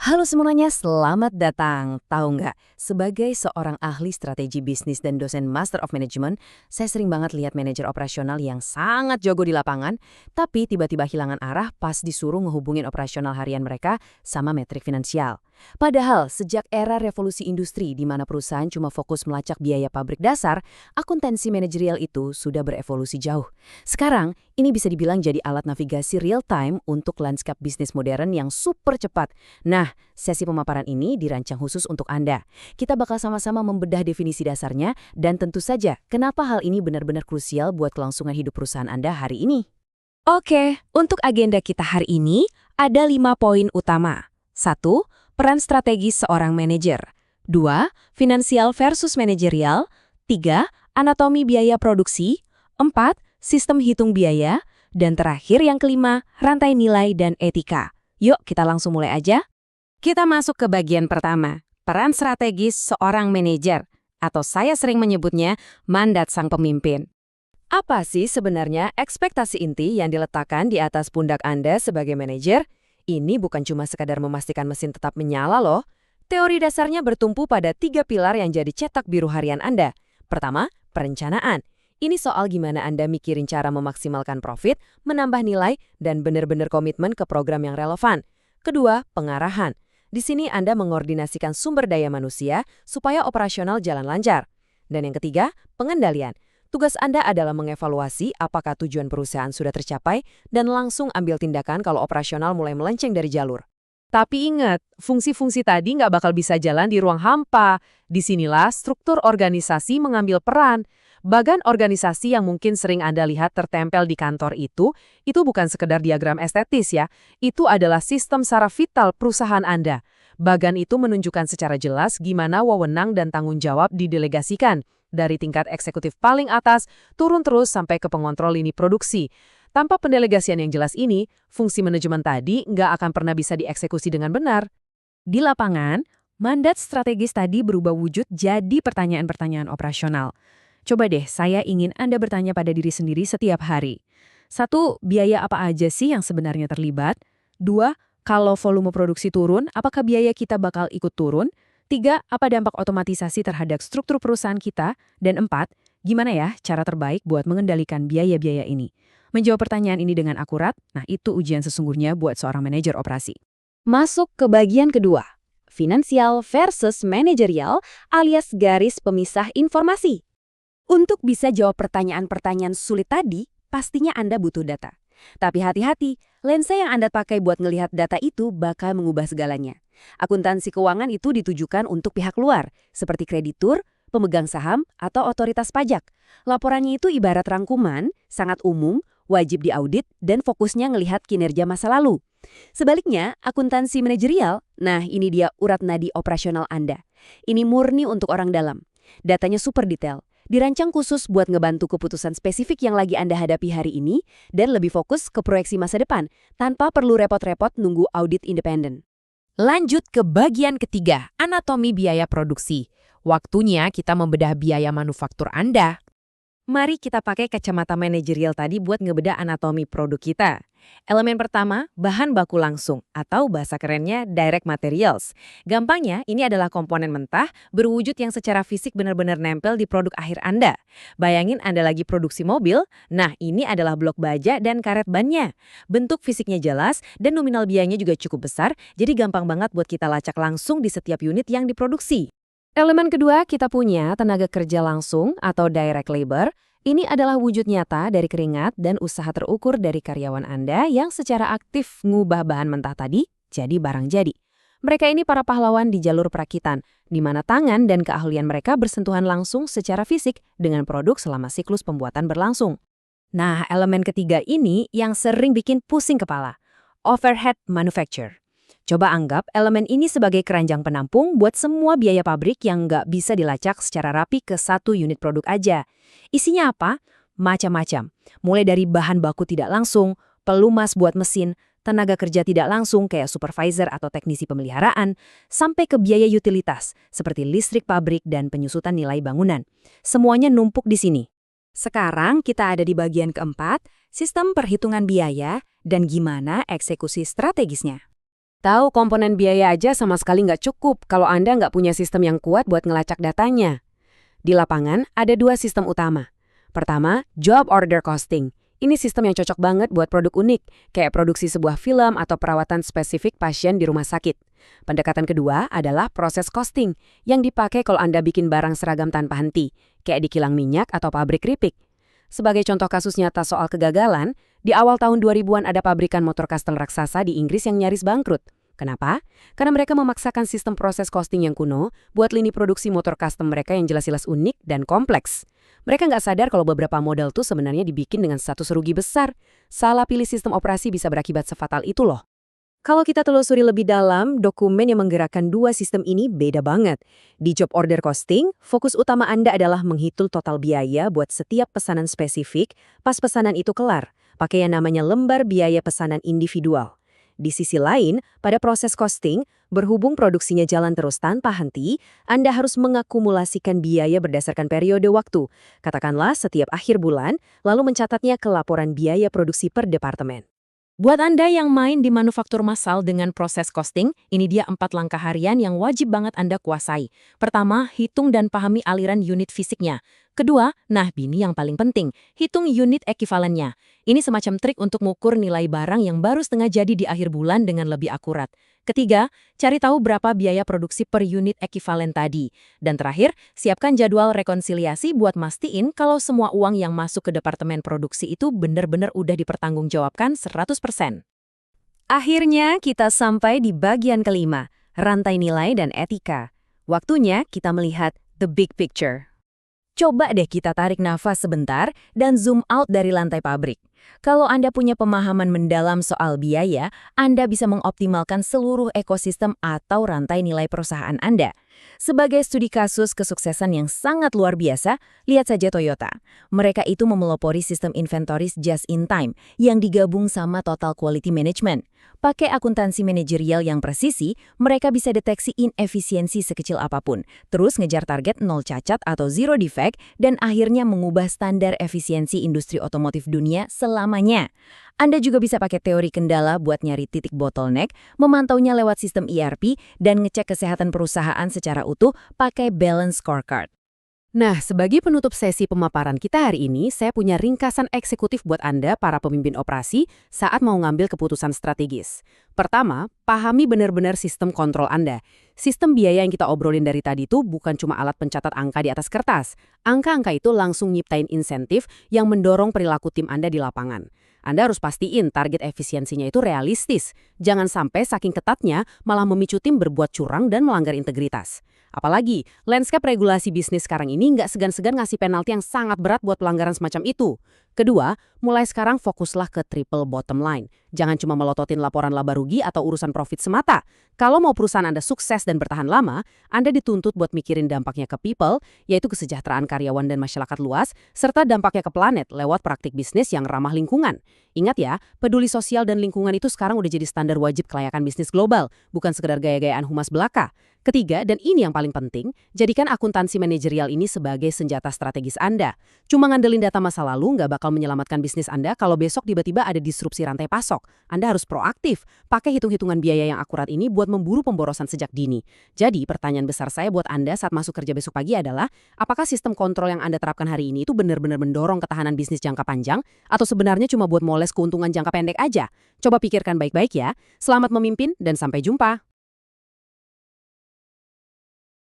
Halo semuanya, selamat datang. Tahu nggak, sebagai seorang ahli strategi bisnis dan dosen Master of Management, saya sering banget lihat manajer operasional yang sangat jago di lapangan, tapi tiba-tiba hilangan arah pas disuruh ngehubungin operasional harian mereka sama metrik finansial. Padahal, sejak era revolusi industri di mana perusahaan cuma fokus melacak biaya pabrik dasar, akuntansi manajerial itu sudah berevolusi jauh. Sekarang, ini bisa dibilang jadi alat navigasi real-time untuk lanskap bisnis modern yang super cepat. Nah, sesi pemaparan ini dirancang khusus untuk Anda. Kita bakal sama-sama membedah definisi dasarnya dan tentu saja kenapa hal ini benar-benar krusial buat kelangsungan hidup perusahaan Anda hari ini. Oke, untuk agenda kita hari ini ada 5 poin utama. 1. Peran strategis seorang manajer. 2. Finansial versus manajerial. 3. Anatomi biaya produksi. 4. Sistem hitung biaya. Dan terakhir yang kelima, rantai nilai dan etika. Yuk kita langsung mulai aja. Kita masuk ke bagian pertama, peran strategis seorang manajer, atau saya sering menyebutnya mandat sang pemimpin. Apa sih sebenarnya ekspektasi inti yang diletakkan di atas pundak Anda sebagai manajer? Ini bukan cuma sekadar memastikan mesin tetap menyala loh. Teori dasarnya bertumpu pada 3 pilar yang jadi cetak biru harian Anda. Pertama, perencanaan. Ini soal gimana Anda mikirin cara memaksimalkan profit, menambah nilai, dan benar-benar komitmen ke program yang relevan. Kedua, pengarahan. Di sini Anda mengordinasikan sumber daya manusia supaya operasional jalan lancar. Dan yang ketiga, pengendalian. Tugas Anda adalah mengevaluasi apakah tujuan perusahaan sudah tercapai dan langsung ambil tindakan kalau operasional mulai melenceng dari jalur. Tapi ingat, fungsi-fungsi tadi nggak bakal bisa jalan di ruang hampa. Disinilah struktur organisasi mengambil peran. Bagan organisasi yang mungkin sering Anda lihat tertempel di kantor itu bukan sekedar diagram estetis ya. Itu adalah sistem saraf vital perusahaan Anda. Bagan itu menunjukkan secara jelas gimana wewenang dan tanggung jawab didelegasikan. Dari tingkat eksekutif paling atas, turun terus sampai ke pengontrol lini produksi. Tanpa pendelegasian yang jelas ini, fungsi manajemen tadi nggak akan pernah bisa dieksekusi dengan benar. Di lapangan, mandat strategis tadi berubah wujud jadi pertanyaan-pertanyaan operasional. Coba deh, saya ingin Anda bertanya pada diri sendiri setiap hari. 1. Biaya apa aja sih yang sebenarnya terlibat? 2. Kalau volume produksi turun, apakah biaya kita bakal ikut turun? 3. Apa dampak otomatisasi terhadap struktur perusahaan kita? Dan 4. Gimana ya cara terbaik buat mengendalikan biaya-biaya ini? Menjawab pertanyaan ini dengan akurat, nah itu ujian sesungguhnya buat seorang manajer operasi. Masuk ke bagian kedua, finansial versus manajerial alias garis pemisah informasi. Untuk bisa jawab pertanyaan-pertanyaan sulit tadi, pastinya Anda butuh data. Tapi hati-hati, lensa yang Anda pakai buat ngelihat data itu bakal mengubah segalanya. Akuntansi keuangan itu ditujukan untuk pihak luar, seperti kreditur, pemegang saham, atau otoritas pajak. Laporannya itu ibarat rangkuman, sangat umum, wajib diaudit, dan fokusnya ngelihat kinerja masa lalu. Sebaliknya, akuntansi manajerial, nah ini dia urat nadi operasional Anda. Ini murni untuk orang dalam. Datanya super detail. Dirancang khusus buat ngebantu keputusan spesifik yang lagi Anda hadapi hari ini dan lebih fokus ke proyeksi masa depan tanpa perlu repot-repot nunggu audit independen. Lanjut ke bagian ketiga, anatomi biaya produksi. Waktunya kita membedah biaya manufaktur Anda. Mari kita pakai kacamata manajerial tadi buat ngebedah anatomi produk kita. Elemen pertama, bahan baku langsung, atau bahasa kerennya direct materials. Gampangnya, ini adalah komponen mentah berwujud yang secara fisik benar-benar nempel di produk akhir Anda. Bayangin Anda lagi produksi mobil, nah ini adalah blok baja dan karet bannya. Bentuk fisiknya jelas dan nominal biayanya juga cukup besar, jadi gampang banget buat kita lacak langsung di setiap unit yang diproduksi. Elemen kedua, kita punya tenaga kerja langsung atau direct labor. Ini adalah wujud nyata dari keringat dan usaha terukur dari karyawan Anda yang secara aktif ngubah bahan mentah tadi jadi barang jadi. Mereka ini para pahlawan di jalur perakitan, di mana tangan dan keahlian mereka bersentuhan langsung secara fisik dengan produk selama siklus pembuatan berlangsung. Nah, elemen ketiga ini yang sering bikin pusing kepala. Overhead manufacture. Coba anggap elemen ini sebagai keranjang penampung buat semua biaya pabrik yang nggak bisa dilacak secara rapi ke satu unit produk aja. Isinya apa? Macam-macam. Mulai dari bahan baku tidak langsung, pelumas buat mesin, tenaga kerja tidak langsung kayak supervisor atau teknisi pemeliharaan, sampai ke biaya utilitas seperti listrik pabrik dan penyusutan nilai bangunan. Semuanya numpuk di sini. Sekarang kita ada di bagian keempat, sistem perhitungan biaya dan gimana eksekusi strategisnya. Tahu komponen biaya aja sama sekali nggak cukup kalau Anda nggak punya sistem yang kuat buat ngelacak datanya. Di lapangan, ada dua sistem utama. Pertama, job order costing. Ini sistem yang cocok banget buat produk unik, kayak produksi sebuah film atau perawatan spesifik pasien di rumah sakit. Pendekatan kedua adalah proses costing, yang dipakai kalau Anda bikin barang seragam tanpa henti, kayak di kilang minyak atau pabrik keripik. Sebagai contoh kasus nyata soal kegagalan, di awal tahun 2000-an ada pabrikan motor kastel raksasa di Inggris yang nyaris bangkrut. Kenapa? Karena mereka memaksakan sistem proses costing yang kuno buat lini produksi motor custom mereka yang jelas-jelas unik dan kompleks. Mereka nggak sadar kalau beberapa model tuh sebenarnya dibikin dengan status rugi besar. Salah pilih sistem operasi bisa berakibat sefatal itu loh. Kalau kita telusuri lebih dalam, dokumen yang menggerakkan dua sistem ini beda banget. Di job order costing, fokus utama Anda adalah menghitung total biaya buat setiap pesanan spesifik pas pesanan itu kelar, pakai yang namanya lembar biaya pesanan individual. Di sisi lain, pada proses costing, berhubung produksinya jalan terus tanpa henti, Anda harus mengakumulasikan biaya berdasarkan periode waktu, katakanlah setiap akhir bulan, lalu mencatatnya ke laporan biaya produksi per departemen. Buat Anda yang main di manufaktur massal dengan proses costing, ini dia 4 langkah harian yang wajib banget Anda kuasai. Pertama, hitung dan pahami aliran unit fisiknya. Kedua, ini yang paling penting, hitung unit ekivalennya. Ini semacam trik untuk mengukur nilai barang yang baru setengah jadi di akhir bulan dengan lebih akurat. Ketiga, cari tahu berapa biaya produksi per unit ekivalen tadi. Dan terakhir, siapkan jadwal rekonsiliasi buat mastiin kalau semua uang yang masuk ke departemen produksi itu benar-benar udah dipertanggungjawabkan 100%. Akhirnya kita sampai di bagian kelima, rantai nilai dan etika. Waktunya kita melihat the big picture. Coba deh kita tarik nafas sebentar dan zoom out dari lantai pabrik. Kalau Anda punya pemahaman mendalam soal biaya, Anda bisa mengoptimalkan seluruh ekosistem atau rantai nilai perusahaan Anda. Sebagai studi kasus kesuksesan yang sangat luar biasa, lihat saja Toyota. Mereka itu memelopori sistem inventories just in time yang digabung sama total quality management. Pakai akuntansi manajerial yang presisi, mereka bisa deteksi inefisiensi sekecil apapun, terus ngejar target 0 cacat atau zero defect, dan akhirnya mengubah standar efisiensi industri otomotif dunia selamanya. Anda juga bisa pakai teori kendala buat nyari titik bottleneck, memantaunya lewat sistem ERP, dan ngecek kesehatan perusahaan secara utuh pakai balance scorecard. Nah, sebagai penutup sesi pemaparan kita hari ini, saya punya ringkasan eksekutif buat Anda, para pemimpin operasi, saat mau ngambil keputusan strategis. Pertama, pahami benar-benar sistem kontrol Anda. Sistem biaya yang kita obrolin dari tadi itu bukan cuma alat pencatat angka di atas kertas. Angka-angka itu langsung nyiptain insentif yang mendorong perilaku tim Anda di lapangan. Anda harus pastiin target efisiensinya itu realistis. Jangan sampai saking ketatnya malah memicu tim berbuat curang dan melanggar integritas. Apalagi, landscape regulasi bisnis sekarang ini nggak segan-segan ngasih penalti yang sangat berat buat pelanggaran semacam itu. Kedua, mulai sekarang fokuslah ke triple bottom line. Jangan cuma melototin laporan laba rugi atau urusan profit semata. Kalau mau perusahaan Anda sukses dan bertahan lama, Anda dituntut buat mikirin dampaknya ke people, yaitu kesejahteraan karyawan dan masyarakat luas, serta dampaknya ke planet lewat praktik bisnis yang ramah lingkungan. Ingat ya, peduli sosial dan lingkungan itu sekarang udah jadi standar wajib kelayakan bisnis global, bukan sekedar gaya-gayaan humas belaka. Ketiga, dan ini yang paling penting, jadikan akuntansi manajerial ini sebagai senjata strategis Anda. Cuma ngandelin data masa lalu nggak bakal menyelamatkan bisnis Anda kalau besok tiba-tiba ada disrupsi rantai pasok. Anda harus proaktif, pakai hitung-hitungan biaya yang akurat ini buat memburu pemborosan sejak dini. Jadi, pertanyaan besar saya buat Anda saat masuk kerja besok pagi adalah, apakah sistem kontrol yang Anda terapkan hari ini itu benar-benar mendorong ketahanan bisnis jangka panjang, atau sebenarnya cuma buat moles keuntungan jangka pendek aja? Coba pikirkan baik-baik ya. Selamat memimpin dan sampai jumpa.